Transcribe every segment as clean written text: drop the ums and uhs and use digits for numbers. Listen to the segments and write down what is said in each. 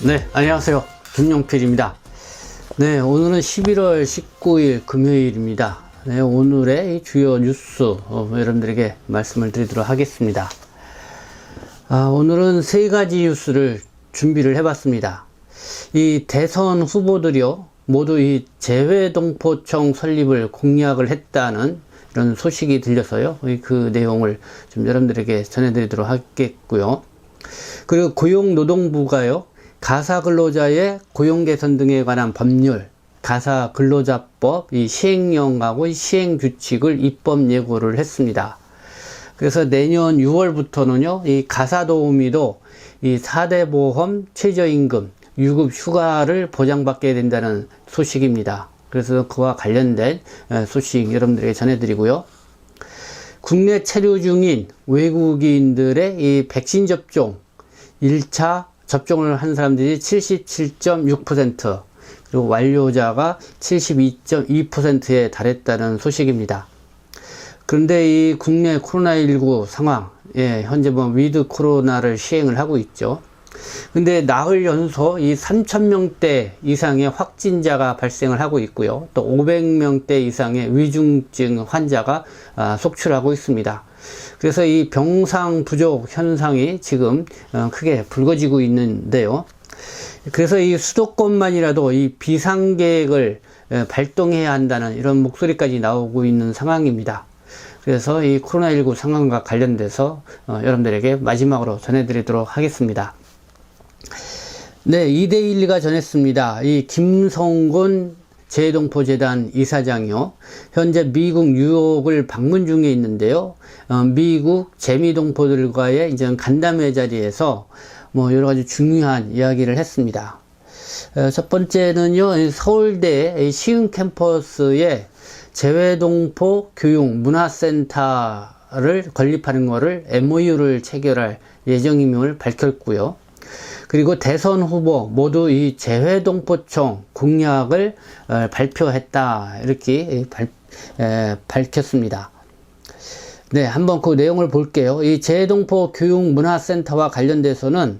네, 안녕하세요. 김용필입니다. 네, 오늘은 11월 19일 금요일입니다. 네, 오늘의 주요 뉴스 여러분들에게 말씀을 드리도록 하겠습니다. 오늘은 세 가지 뉴스를 준비를 해봤습니다. 이 대선 후보들이요, 모두 이 재외동포청 설립을 공약을 했다는 이런 소식이 들려서요, 그 내용을 좀 여러분들에게 전해드리도록 하겠고요. 그리고 고용노동부가요, 가사 근로자의 고용 개선 등에 관한 법률, 가사 근로자법 이 시행령하고 이 시행 규칙을 입법 예고를 했습니다. 그래서 내년 6월부터는요, 이 가사 도우미도 이 4대 보험, 최저임금, 유급 휴가를 보장받게 된다는 소식입니다. 그래서 그와 관련된 소식 여러분들에게 전해드리고요. 국내 체류 중인 외국인들의 이 백신 접종 1차 접종을 한 사람들이 77.6%, 그리고 완료자가 72.2%에 달했다는 소식입니다. 그런데 이 국내 코로나19 상황, 현재 위드 코로나를 시행을 하고 있죠. 근데 나흘 연속 이 3,000명대 이상의 확진자가 발생을 하고 있고요. 또 500명대 이상의 위중증 환자가 속출하고 있습니다. 그래서 이 병상 부족 현상이 지금 크게 불거지고 있는데요. 그래서 이 수도권만이라도 이 비상계획을 발동해야 한다는 이런 목소리까지 나오고 있는 상황입니다. 그래서 이 코로나19 상황과 관련돼서 여러분들에게 마지막으로 전해드리도록 하겠습니다. 네, 2대1가 전했습니다. 이 김성곤 재외동포재단 이사장이요, 현재 미국 뉴욕을 방문 중에 있는데요. 미국 재미동포들과의 이제 간담회 자리에서 여러 가지 중요한 이야기를 했습니다. 첫 번째는요, 서울대 시흥 캠퍼스에 재외동포 교육 문화센터를 건립하는 것을 MOU를 체결할 예정임을 밝혔고요. 그리고 대선 후보 모두 이 재외동포청 공약을 발표했다, 이렇게 밝혔습니다. 네, 한번 그 내용을 볼게요. 이 재외동포 교육문화센터와 관련돼서는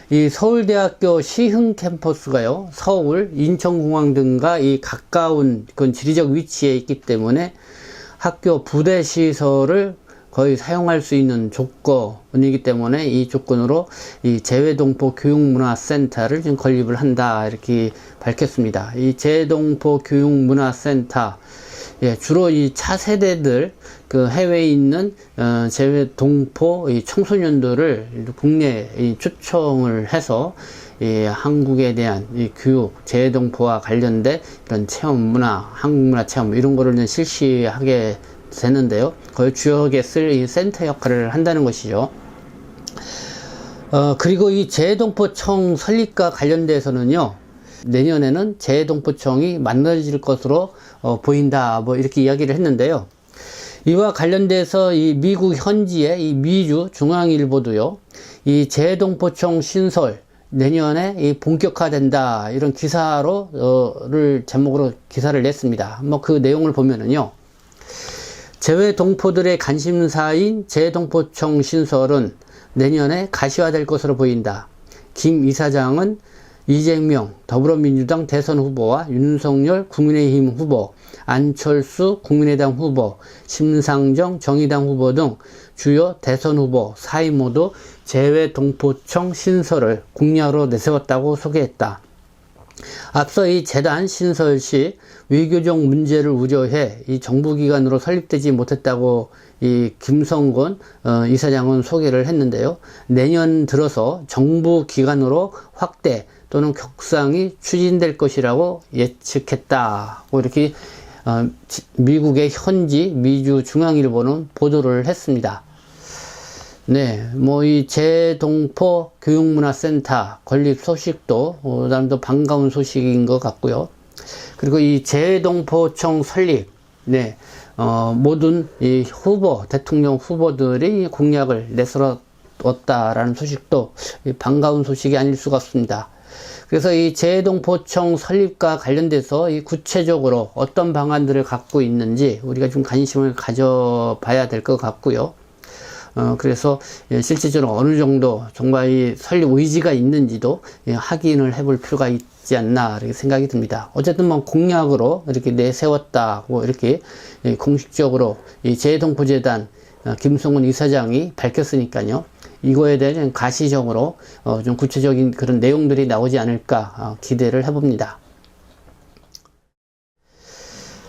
이 서울대학교 시흥 캠퍼스가요, 서울, 인천공항 등과 이 가까운 그 지리적 위치에 있기 때문에 학교 부대 시설을 거의 사용할 수 있는 조건이기 때문에 이 조건으로 이 재외동포 교육문화센터를 지금 건립을 한다, 이렇게 밝혔습니다. 이 재외동포 교육문화센터, 주로 이 차세대들, 그 해외에 있는 재외동포 이 청소년들을 국내에 초청을 해서 이 한국에 대한 이 교육, 재외동포와 관련된 이런 체험 문화, 한국 문화 체험 이런 거를 실시하게 되는데요. 거의 주역에 쓸 이 센터 역할을 한다는 것이죠. 그리고 이 재외동포청 설립과 관련돼서는요, 내년에는 재외동포청이 만들어질 것으로 보인다, 이렇게 이야기를 했는데요. 이와 관련돼서 이 미국 현지의 이 미주 중앙일보도요, 이 재외동포청 신설 내년에 이 본격화된다, 이런 기사를 제목으로 기사를 냈습니다. 그 내용을 보면은요, 재외동포들의 관심사인 재외동포청 신설은 내년에 가시화될 것으로 보인다. 김 이사장은 이재명 더불어민주당 대선 후보와 윤석열 국민의힘 후보, 안철수 국민의당 후보, 심상정 정의당 후보 등 주요 대선 후보 4인 모두 재외동포청 신설을 공약으로 내세웠다고 소개했다. 앞서 이 재단 신설 시 외교적 문제를 우려해 이 정부기관으로 설립되지 못했다고 이 김성곤 이사장은 소개를 했는데요. 내년 들어서 정부기관으로 확대 또는 격상이 추진될 것이라고 예측했다, 이렇게 미국의 현지 미주 중앙일보는 보도를 했습니다. 네, 이 재동포 교육문화센터 건립 소식도 나름대로 반가운 소식인 것 같고요. 그리고 이 재동포청 설립, 모든 이 대통령 후보들이 공약을 내세웠다라는 소식도 반가운 소식이 아닐 수가 없습니다. 그래서 이 재동포청 설립과 관련돼서 이 구체적으로 어떤 방안들을 갖고 있는지 우리가 좀 관심을 가져봐야 될 것 같고요. 그래서 실질적으로 어느 정도 정말 이 설립 의지가 있는지도 확인을 해볼 필요가 있지 않나 이렇게 생각이 듭니다. 어쨌든 뭐 공약으로 이렇게 내세웠다고 이렇게 공식적으로 이 재동포재단 김성훈 이사장이 밝혔으니까요. 이거에 대한 가시적으로 좀 구체적인 그런 내용들이 나오지 않을까 기대를 해봅니다.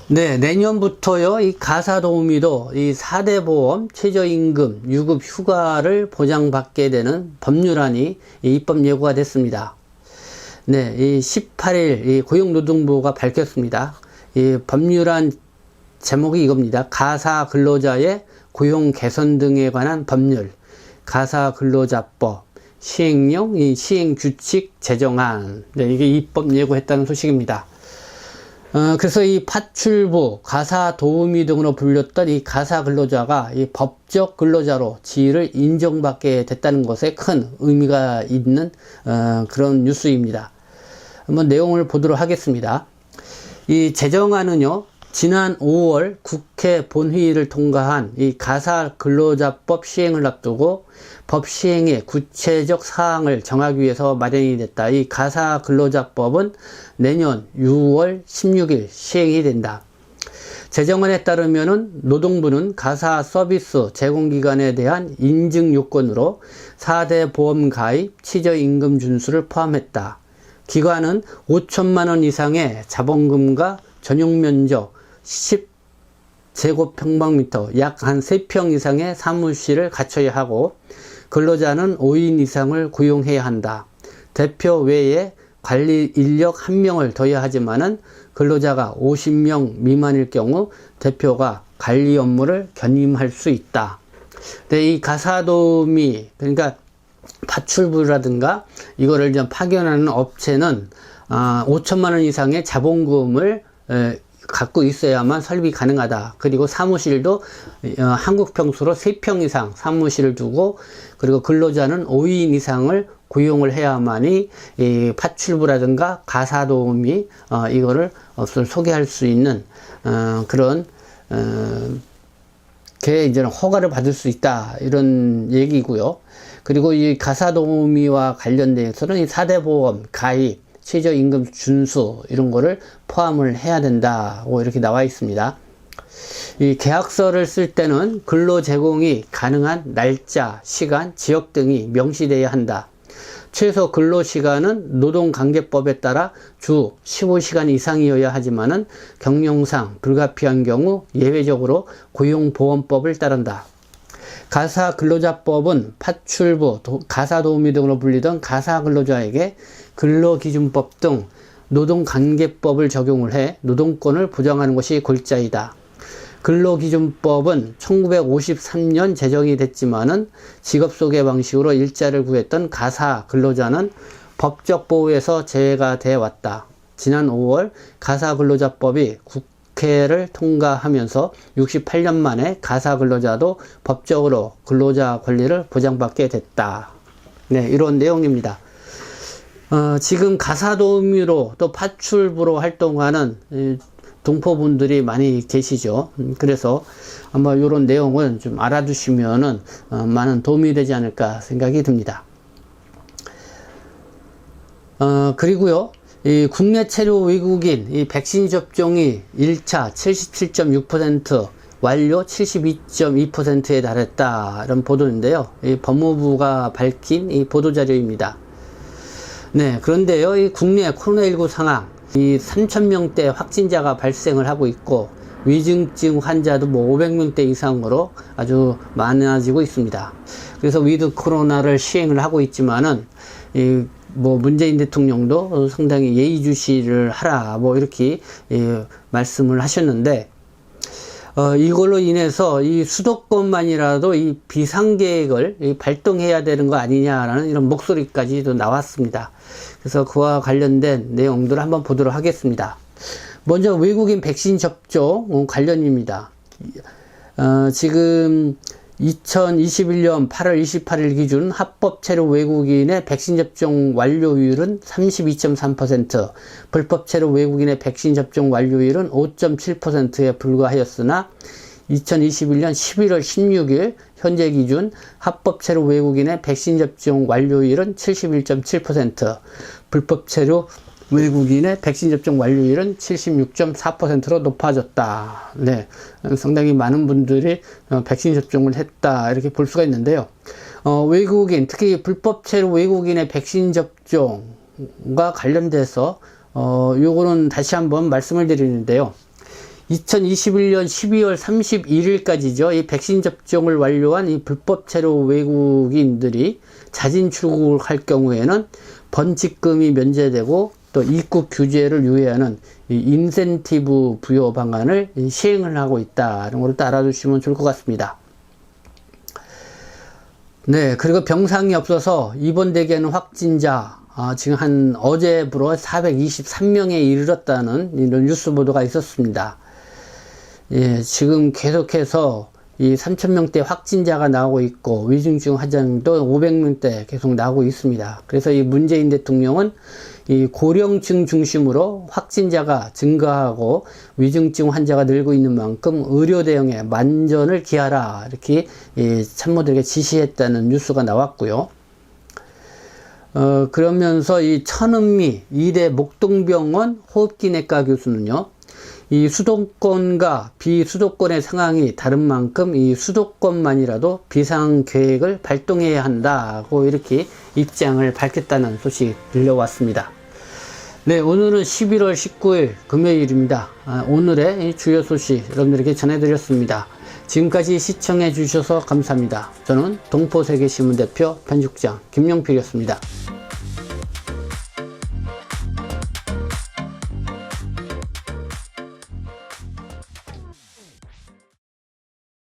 네, 내년부터요, 이 가사도우미도 이 4대 보험, 최저임금, 유급 휴가를 보장받게 되는 법률안이 입법 예고가 됐습니다. 네, 이 18일 이 고용노동부가 밝혔습니다. 이 법률안 제목이 이겁니다. 가사 근로자의 고용 개선 등에 관한 법률, 가사 근로자법, 시행령, 이 시행규칙 제정안. 네, 이게 입법 예고했다는 소식입니다. 그래서 이 파출부, 가사 도우미 등으로 불렸던 이 가사 근로자가 이 법적 근로자로 지위를 인정받게 됐다는 것에 큰 의미가 있는 그런 뉴스입니다. 한번 내용을 보도록 하겠습니다. 이 제정안은요, 지난 5월 국회 본회의를 통과한 이 가사 근로자법 시행을 앞두고 법 시행의 구체적 사항을 정하기 위해서 마련이 됐다. 이 가사 근로자법은 내년 6월 16일 시행이 된다. 제정안에 따르면은 노동부는 가사 서비스 제공기관에 대한 인증 요건으로 4대 보험 가입, 최저임금 준수를 포함했다. 기관은 5천만 원 이상의 자본금과 전용 면적 10제곱평방미터, 약 한 3평 이상의 사무실을 갖춰야 하고 근로자는 5인 이상을 고용해야 한다. 대표 외에 관리 인력 1명을 둬야 하지만은 근로자가 50명 미만일 경우 대표가 관리 업무를 견임할 수 있다. 근데 이 가사도우미, 그러니까 파출부라든가 이거를 좀 파견하는 업체는 5천만 원 이상의 자본금을 갖고 있어야만 설립이 가능하다. 그리고 사무실도 한국 평수로 3평 이상 사무실을 두고, 그리고 근로자는 5인 이상을 고용을 해야만이 이 파출부라든가 가사도우미 이거를 소개할 수 있는 그런 게 이제는 허가를 받을 수 있다, 이런 얘기고요. 그리고 이 가사도우미와 관련돼서는 이 4대 보험 가입, 최저임금 준수 이런 거를 포함을 해야 된다고 이렇게 나와 있습니다. 이 계약서를 쓸 때는 근로 제공이 가능한 날짜, 시간, 지역 등이 명시되어야 한다. 최소 근로시간은 노동관계법에 따라 주 15시간 이상이어야 하지만은 경영상 불가피한 경우 예외적으로 고용보험법을 따른다. 가사근로자법은 파출부, 가사도우미 등으로 불리던 가사근로자에게 근로기준법 등 노동관계법을 적용을 해 노동권을 보장하는 것이 골자이다. 근로기준법은 1953년 제정이 됐지만은 직업소개 방식으로 일자를 구했던 가사근로자는 법적 보호에서 제외가 되어 왔다. 지난 5월 가사근로자법이 국회를 통과하면서 68년 만에 가사근로자도 법적으로 근로자 권리를 보장받게 됐다. 네, 이런 내용입니다. 지금 가사도우미로 또 파출부로 활동하는 동포분들이 많이 계시죠. 그래서 아마 이런 내용은 좀 알아두시면은 많은 도움이 되지 않을까 생각이 듭니다. 그리고요, 이 국내 체류 외국인 이 백신 접종이 1차 77.6%, 완료 72.2%에 달했다, 이런 보도인데요. 이 법무부가 밝힌 이 보도자료입니다. 네, 그런데요, 이 국내 코로나19 상황, 이 3,000명대 확진자가 발생을 하고 있고, 위중증 환자도 뭐 500명대 이상으로 아주 많아지고 있습니다. 그래서 위드 코로나를 시행을 하고 있지만은, 뭐 문재인 대통령도 상당히 예의주시를 하라, 뭐 이렇게 말씀을 하셨는데, 이걸로 인해서 이 수도권만이라도 이 비상계획을 발동해야 되는 거 아니냐라는 이런 목소리까지도 나왔습니다. 그래서 그와 관련된 내용들을 한번 보도록 하겠습니다. 먼저 외국인 백신 접종 관련입니다. 지금 2021년 8월 28일 기준 합법 체류 외국인의 백신 접종 완료율은 32.3%, 불법 체류 외국인의 백신 접종 완료율은 5.7%에 불과하였으나 2021년 11월 16일 현재 기준 합법 체류 외국인의 백신 접종 완료율은 71.7%, 불법 체류 외국인의 백신 접종 완료율은 76.4%로 높아졌다. 네, 상당히 많은 분들이 백신 접종을 했다, 이렇게 볼 수가 있는데요. 외국인, 특히 불법 체류 외국인의 백신 접종과 관련돼서 요거는 다시 한번 말씀을 드리는데요. 2021년 12월 31일까지죠. 이 백신 접종을 완료한 이 불법 체류 외국인들이 자진 출국을 할 경우에는 번칙금이 면제되고 또 입국 규제를 유예하는 이 인센티브 부여 방안을 시행을 하고 있다. 이런 걸 또 알아두시면 좋을 것 같습니다. 네, 그리고 병상이 없어서 입원되게 하는 확진자, 지금 어제부로 423명에 이르렀다는 이런 뉴스 보도가 있었습니다. 예, 지금 계속해서 이 3,000명대 확진자가 나오고 있고, 위중증 환자도 500명대 계속 나오고 있습니다. 그래서 이 문재인 대통령은 이 고령층 중심으로 확진자가 증가하고 위중증 환자가 늘고 있는 만큼 의료 대응에 만전을 기하라, 이렇게 참모들에게 지시했다는 뉴스가 나왔고요. 그러면서 이 천은미 이대 목동병원 호흡기내과 교수는요, 이 수도권과 비수도권의 상황이 다른 만큼 이 수도권만이라도 비상계획을 발동해야 한다고 이렇게 입장을 밝혔다는 소식 들려왔습니다. 네, 오늘은 11월 19일 금요일입니다. 오늘의 주요 소식 여러분들에게 전해드렸습니다. 지금까지 시청해 주셔서 감사합니다. 저는 동포세계신문 대표 편집장 김용필이었습니다.